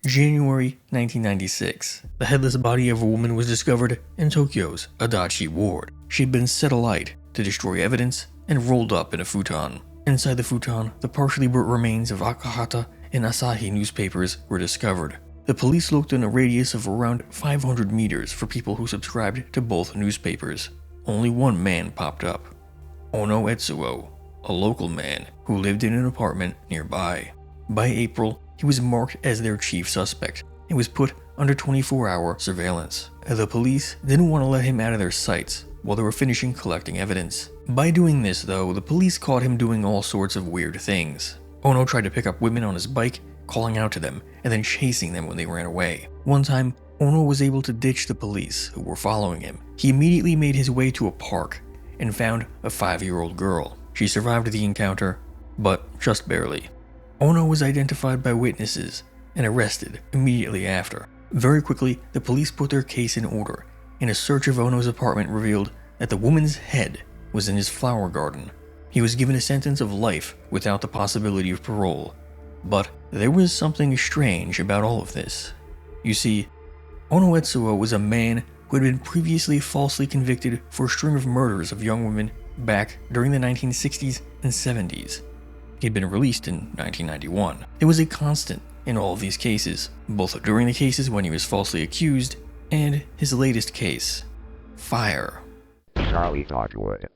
January 1996. The headless body of a woman was discovered in Tokyo's Adachi ward. She had been set alight to destroy evidence and rolled up in a futon. Inside the futon, the partially burnt remains of Akahata and Asahi newspapers were discovered. The police looked in a radius of around 500 meters for people who subscribed to both newspapers. Only one man popped up. Ono Etsuo, a local man who lived in an apartment nearby. By April, he was marked as their chief suspect and was put under 24-hour surveillance. The police didn't want to let him out of their sights while they were finishing collecting evidence. By doing this though, the police caught him doing all sorts of weird things. Ono tried to pick up women on his bike, calling out to them, and then chasing them when they ran away. One time, Ono was able to ditch the police who were following him. He immediately made his way to a park and found a 5-year-old girl. She survived the encounter, but just barely. Ono was identified by witnesses and arrested immediately after. Very quickly, the police put their case in order, and a search of Ono's apartment revealed that the woman's head was in his flower garden. He was given a sentence of life without the possibility of parole. But there was something strange about all of this. You see, Ono Etsuo was a man who had been previously falsely convicted for a string of murders of young women back during the 1960s and 70s. He had been released in 1991. There was a constant in all of these cases, both during the cases when he was falsely accused and his latest case, fire. Charlie Dogwood.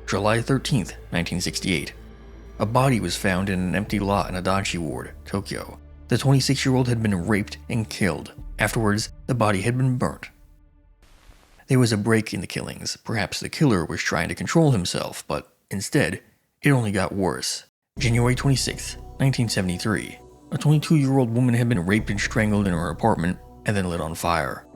July 13th, 1968. A body was found in an empty lot in Adachi ward, Tokyo. The 26-year-old had been raped and killed. Afterwards, the body had been burnt. There was a break in the killings. Perhaps the killer was trying to control himself, but instead, it only got worse. January 26th, 1973. A 22-year-old woman had been raped and strangled in her apartment and then lit on fire.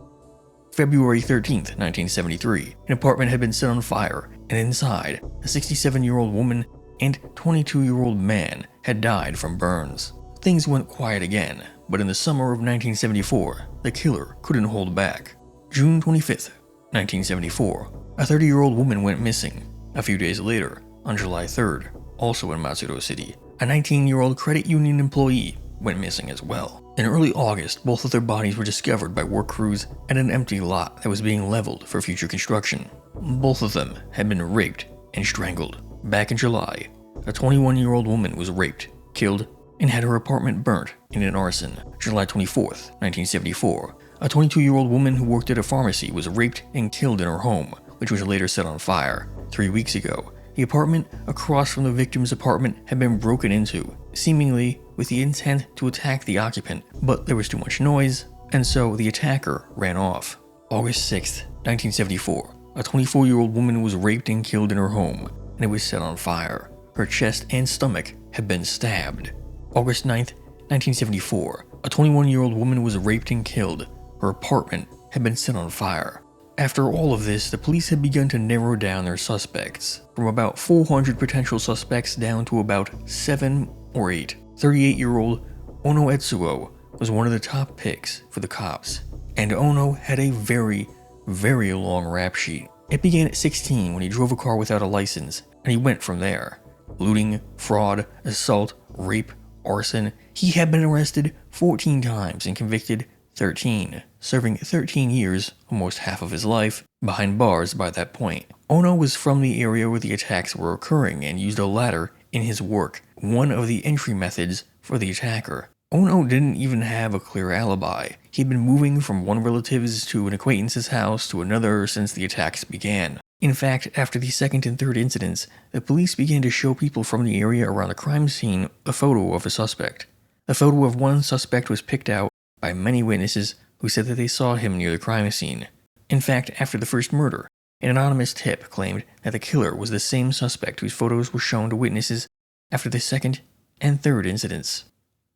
February 13th, 1973. An apartment had been set on fire, and inside, a 67-year-old woman and 22-year-old man had died from burns. Things went quiet again, but in the summer of 1974, the killer couldn't hold back. June 25th, 1974. A 30-year-old woman went missing. A few days later, on July 3rd, also in Matsuro City, a 19-year-old credit union employee went missing as well. In early August, both of their bodies were discovered by work crews at an empty lot that was being leveled for future construction. Both of them had been raped and strangled. Back in July, a 21-year-old woman was raped, killed, and had her apartment burnt in an arson. July 24th, 1974. A 22-year-old woman who worked at a pharmacy was raped and killed in her home, which was later set on fire. 3 weeks ago, the apartment across from the victim's apartment had been broken into, seemingly with the intent to attack the occupant, but there was too much noise, and so the attacker ran off. August 6th, 1974. A 24-year-old woman was raped and killed in her home, and it was set on fire. Her chest and stomach had been stabbed. August 9th, 1974. A 21-year-old woman was raped and killed. Her apartment had been set on fire. After all of this, the police had begun to narrow down their suspects, from about 400 potential suspects down to about 7 or 8. 38-year-old Ono Etsuo was one of the top picks for the cops, and Ono had a very, very long rap sheet. It began at 16 when he drove a car without a license, and he went from there. Looting, fraud, assault, rape, arson. He had been arrested 14 times and convicted 13, serving 13 years, almost half of his life, behind bars by that point. Ono was from the area where the attacks were occurring and used a ladder in his work, one of the entry methods for the attacker. Ono didn't even have a clear alibi. He'd been moving from one relative's to an acquaintance's house to another since the attacks began. In fact, after the second and third incidents, the police began to show people from the area around the crime scene a photo of a suspect. The photo of one suspect was picked out by many witnesses who said that they saw him near the crime scene. In fact, after the first murder, an anonymous tip claimed that the killer was the same suspect whose photos were shown to witnesses after the second and third incidents.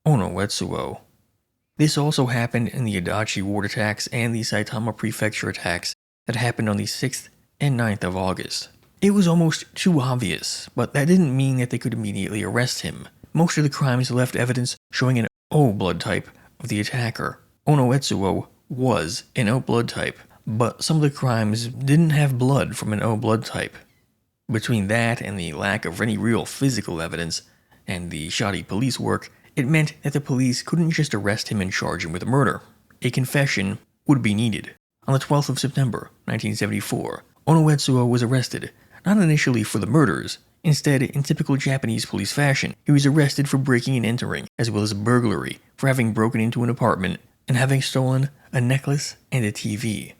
Ono Etsuo. This also happened in the Adachi ward attacks and the Saitama prefecture attacks that happened on the 6th and 9th of August. It was almost too obvious, but that didn't mean that they could immediately arrest him. Most of the crimes left evidence showing an O blood type of the attacker. Ono Etsuo was an O blood type, but some of the crimes didn't have blood from an O blood type. Between that and the lack of any real physical evidence, and the shoddy police work, it meant that the police couldn't just arrest him and charge him with murder. A confession would be needed. On the 12th of September, 1974, Ono Etsuo was arrested, not initially for the murders. Instead, in typical Japanese police fashion, he was arrested for breaking and entering, as well as burglary, for having broken into an apartment and having stolen a necklace and a TV.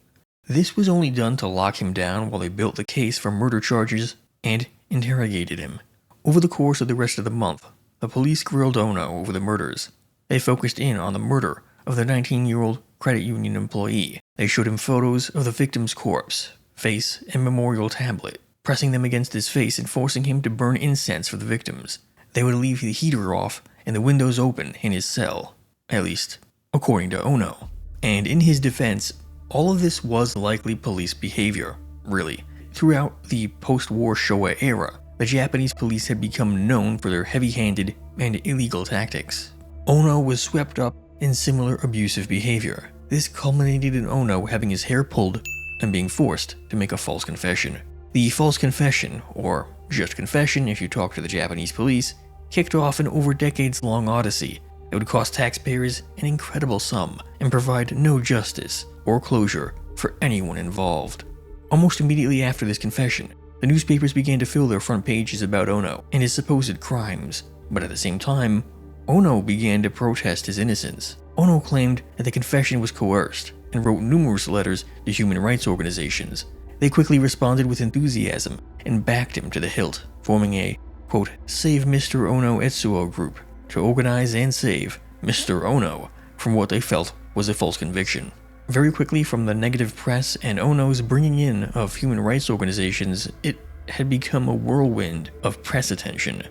This was only done to lock him down while they built the case for murder charges and interrogated him. Over the course of the rest of the month, the police grilled Ono over the murders. They focused in on the murder of the 19-year-old credit union employee. They showed him photos of the victim's corpse, face, and memorial tablet, pressing them against his face and forcing him to burn incense for the victims. They would leave the heater off and the windows open in his cell, at least according to Ono. And in his defense, all of this was likely police behavior, really. Throughout the post-war Showa era, the Japanese police had become known for their heavy-handed and illegal tactics. Ono was swept up in similar abusive behavior. This culminated in Ono having his hair pulled and being forced to make a false confession. The false confession, or just confession if you talk to the Japanese police, kicked off an over decades-long odyssey that would cost taxpayers an incredible sum and provide no justice or closure for anyone involved. Almost immediately after this confession, the newspapers began to fill their front pages about Ono and his supposed crimes, but at the same time, Ono began to protest his innocence. Ono claimed that the confession was coerced and wrote numerous letters to human rights organizations. They quickly responded with enthusiasm and backed him to the hilt, forming a, quote, Save Mr. Ono Etsuo group to organize and save Mr. Ono from what they felt was a false conviction. Very quickly, from the negative press and Ono's bringing in of human rights organizations, it had become a whirlwind of press attention.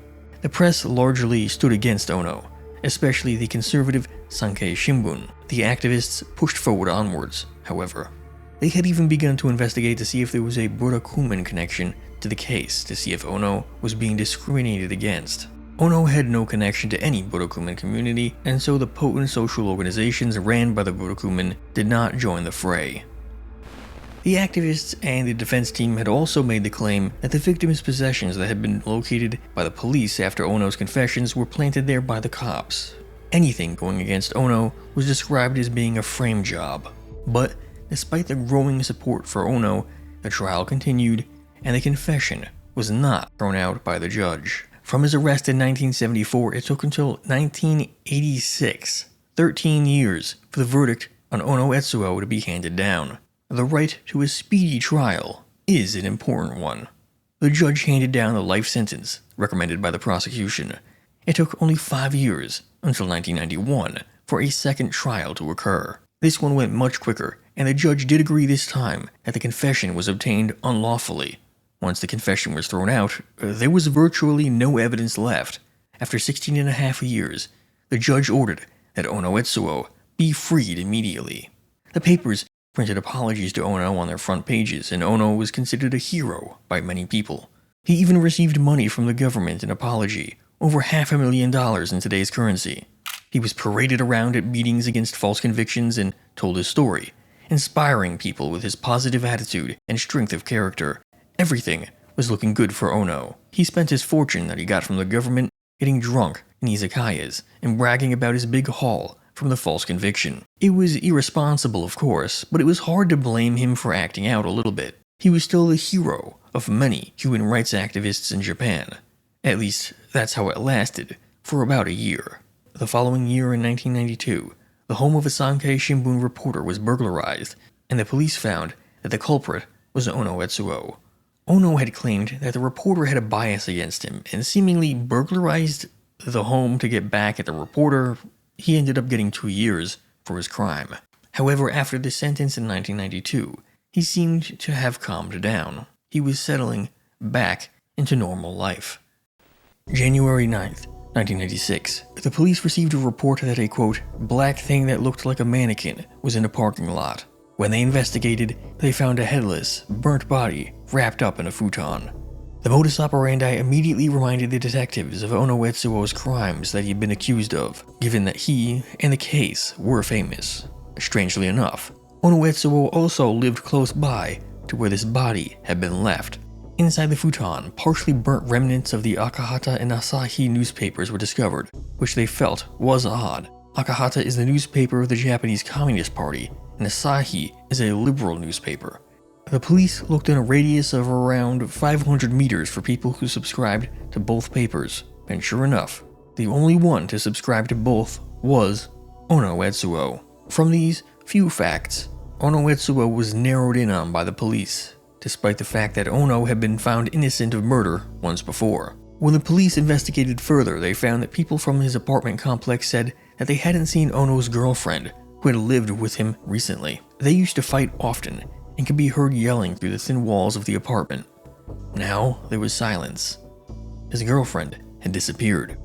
The press largely stood against Ono, especially the conservative Sankei Shimbun. The activists pushed forward onwards, however. They had even begun to investigate to see if there was a Budokuman connection to the case, to see if Ono was being discriminated against. Ono had no connection to any Budokuman community, and so the potent social organizations ran by the Budokuman did not join the fray. The activists and the defense team had also made the claim that the victim's possessions that had been located by the police after Ono's confessions were planted there by the cops. Anything going against Ono was described as being a frame job. But despite the growing support for Ono, the trial continued, and the confession was not thrown out by the judge. From his arrest in 1974, it took until 1986, 13 years, for the verdict on Ono Etsuo to be handed down. The right to a speedy trial is an important one. The judge handed down the life sentence recommended by the prosecution. It took only 5 years, until 1991, for a second trial to occur. This one went much quicker, and the judge did agree this time that the confession was obtained unlawfully. Once the confession was thrown out, there was virtually no evidence left. After 16.5 years, the judge ordered that Ono Etsuo be freed immediately. The papers printed apologies to Ono on their front pages, and Ono was considered a hero by many people. He even received money from the government in apology, over $500,000 in today's currency. He was paraded around at meetings against false convictions and told his story, inspiring people with his positive attitude and strength of character. Everything was looking good for Ono. He spent his fortune that he got from the government getting drunk in izakayas and bragging about his big haul from the false conviction. It was irresponsible, of course, but it was hard to blame him for acting out a little bit. He was still the hero of many human rights activists in Japan. At least, that's how it lasted, for about a year. The following year in 1992, the home of a Sankei Shimbun reporter was burglarized, and the police found that the culprit was Ono Etsuo. Ono had claimed that the reporter had a bias against him and seemingly burglarized the home to get back at the reporter. He ended up getting 2 years for his crime. However, after the sentence in 1992, he seemed to have calmed down. He was settling back into normal life. January 9th, 1996, the police received a report that a, quote, black thing that looked like a mannequin was in a parking lot. When they investigated, they found a headless, burnt body wrapped up in a futon. The modus operandi immediately reminded the detectives of Ono Etsuo's crimes that he had been accused of, given that he and the case were famous. Strangely enough, Ono Etsuo also lived close by to where this body had been left. Inside the futon, partially burnt remnants of the Akahata and Asahi newspapers were discovered, which they felt was odd. Akahata is the newspaper of the Japanese Communist Party, and Asahi is a liberal newspaper. The police looked in a radius of around 500 meters for people who subscribed to both papers, and sure enough, the only one to subscribe to both was Ono Etsuo. From these few facts, Ono Etsuo was narrowed in on by the police, despite the fact that Ono had been found innocent of murder once before. When the police investigated further, they found that people from his apartment complex said that they hadn't seen Ono's girlfriend, who had lived with him recently. They used to fight often, and could be heard yelling through the thin walls of the apartment. Now there was silence. His girlfriend had disappeared.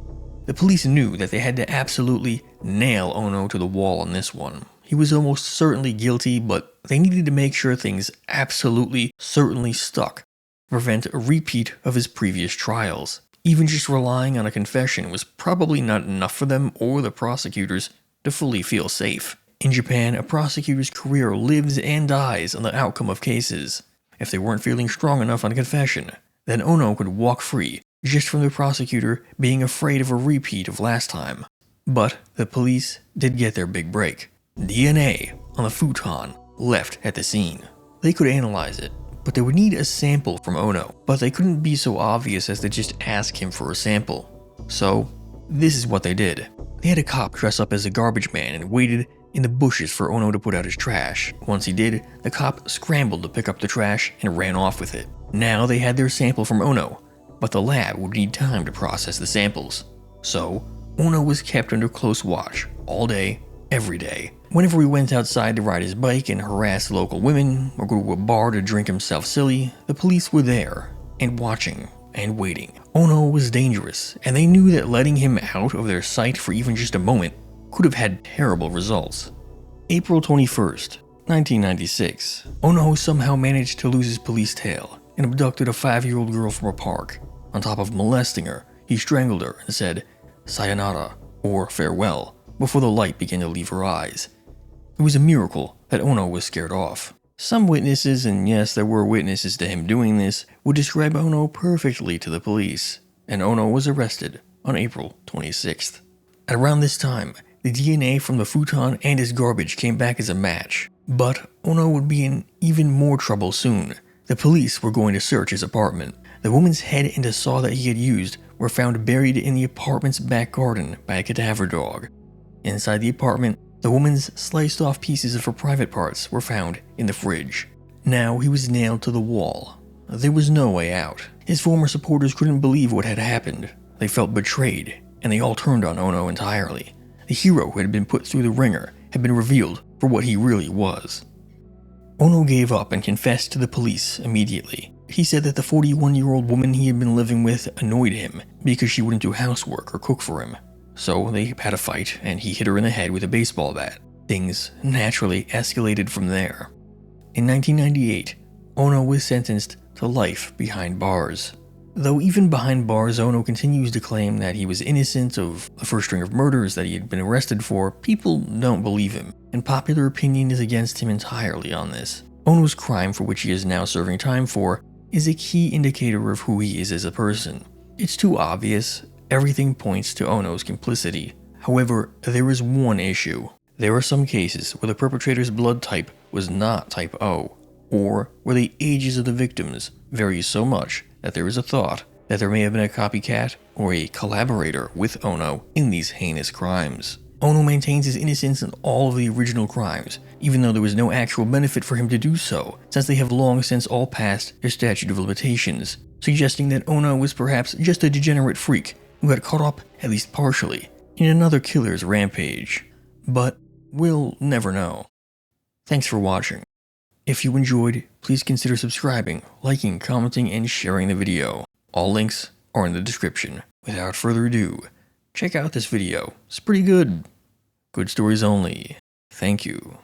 The police knew that they had to absolutely nail Ono to the wall on this one. He was almost certainly guilty, but they needed to make sure things absolutely certainly stuck to prevent a repeat of his previous trials. Even just relying on a confession was probably not enough for them or the prosecutors to fully feel safe. In Japan, a prosecutor's career lives and dies on the outcome of cases. If they weren't feeling strong enough on a confession, then Ono could walk free just from the prosecutor being afraid of a repeat of last time. But the police did get their big break. DNA on the futon left at the scene. They could analyze it, but they would need a sample from Ono, but they couldn't be so obvious as to just ask him for a sample. So, this is what they did. They had a cop dress up as a garbage man and waited in the bushes for Ono to put out his trash. Once he did, the cop scrambled to pick up the trash and ran off with it. Now they had their sample from Ono, but the lab would need time to process the samples. So, Ono was kept under close watch all day, every day. Whenever he went outside to ride his bike and harass local women or go to a bar to drink himself silly, the police were there and watching and waiting. Ono was dangerous, and they knew that letting him out of their sight for even just a moment could have had terrible results. April 21st, 1996, Ono somehow managed to lose his police tail and abducted a 5-year-old girl from a park. On top of molesting her, he strangled her and said, "Sayonara," or farewell, before the light began to leave her eyes. It was a miracle that Ono was scared off. Some witnesses, and yes, there were witnesses to him doing this, would describe Ono perfectly to the police, and Ono was arrested on April 26th. At around this time, the DNA from the futon and his garbage came back as a match, but Ono would be in even more trouble soon. The police were going to search his apartment. The woman's head and a saw that he had used were found buried in the apartment's back garden by a cadaver dog. Inside the apartment, the woman's sliced off pieces of her private parts were found in the fridge. Now he was nailed to the wall. There was no way out. His former supporters couldn't believe what had happened. They felt betrayed, and they all turned on Ono entirely. The hero who had been put through the ringer had been revealed for what he really was. Ono gave up and confessed to the police immediately. He said that the 41-year-old woman he had been living with annoyed him because she wouldn't do housework or cook for him. So they had a fight, and he hit her in the head with a baseball bat. Things naturally escalated from there. In 1998, Ono was sentenced to life behind bars. Though even behind bars, Ono continues to claim that he was innocent of the first string of murders that he had been arrested for, people don't believe him, and popular opinion is against him entirely on this. Ono's crime, for which he is now serving time for, is a key indicator of who he is as a person. It's too obvious. Everything points to Ono's complicity. However, there is one issue. There are some cases where the perpetrator's blood type was not type O, or where the ages of the victims vary so much that there is a thought that there may have been a copycat or a collaborator with Ono in these heinous crimes. Ono maintains his innocence in all of the original crimes, even though there was no actual benefit for him to do so, since they have long since all passed their statute of limitations, suggesting that Ono was perhaps just a degenerate freak who got caught up, at least partially, in another killer's rampage. But we'll never know. Thanks for watching. If you enjoyed, please consider subscribing, liking, commenting, and sharing the video. All links are in the description. Without further ado, check out this video. It's pretty good. Good stories only. Thank you.